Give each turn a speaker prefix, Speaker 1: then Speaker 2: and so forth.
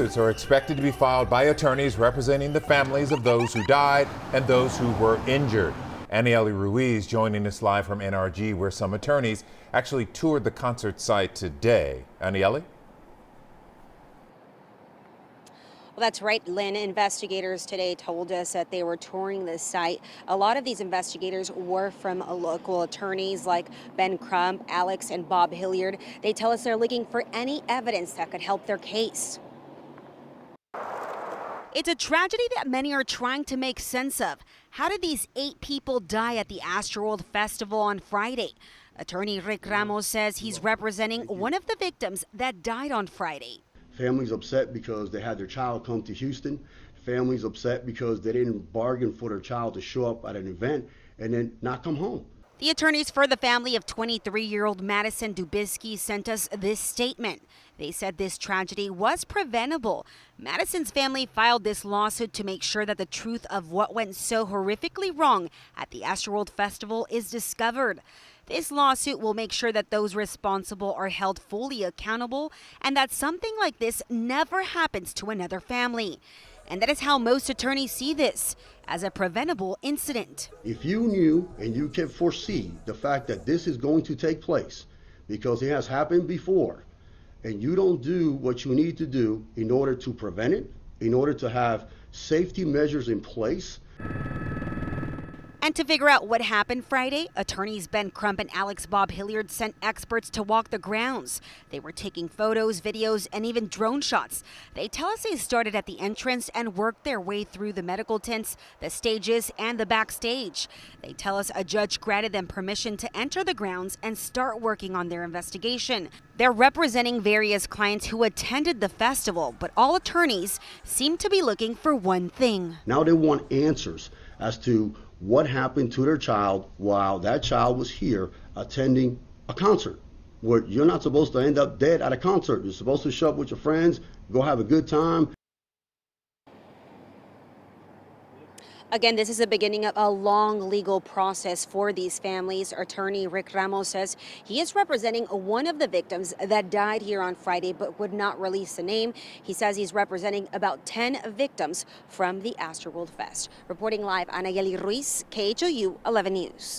Speaker 1: Lawsuits are expected to be filed by attorneys representing the families of those who died and those who were injured. Anieli Ruiz joining us live from NRG, where some attorneys actually toured the concert site today. Anieli?
Speaker 2: Well, that's right, Lynn. Investigators today told us that they were touring the site. A lot of these investigators were from local attorneys like Ben Crump, Alex, and Bob Hilliard. They tell us they're looking for any evidence that could help their case. It's a tragedy that many are trying to make sense of. How did these 8 people die at the Astroworld Festival on Friday? Attorney Rick Ramos says he's representing one of the victims that died on Friday.
Speaker 3: Families upset because they had their child come to Houston. Families upset because they didn't bargain for their child to show up at an event and then not come home.
Speaker 2: The attorneys for the family of 23-year-old Madison Dubisky sent us this statement. They said this tragedy was preventable. Madison's family filed this lawsuit to make sure that the truth of what went so horrifically wrong at the Astroworld Festival is discovered. This lawsuit will make sure that those responsible are held fully accountable and that something like this never happens to another family. And that is how most attorneys see this, as a preventable incident.
Speaker 3: If you knew and you can foresee the fact that this is going to take place, because it has happened before, and you don't do what you need to do in order to prevent it, in order to have safety measures in place.
Speaker 2: And to figure out what happened Friday, attorneys Ben Crump and Alex Bob Hilliard sent experts to walk the grounds. They were taking photos, videos, and even drone shots. They tell us they started at the entrance and worked their way through the medical tents, the stages, and the backstage. They tell us a judge granted them permission to enter the grounds and start working on their investigation. They're representing various clients who attended the festival, but all attorneys seem to be looking for one thing.
Speaker 3: Now they want answers as to what happened to their child while that child was here attending a concert, where you're not supposed to end up dead at a concert. You're supposed to show up with your friends, go have a good time.
Speaker 2: Again, this is the beginning of a long legal process for these families. Attorney Rick Ramos says he is representing one of the victims that died here on Friday but would not release the name. He says he's representing about 10 victims from the Astroworld Fest. Reporting live, Anieli Ruiz, KHOU 11 News.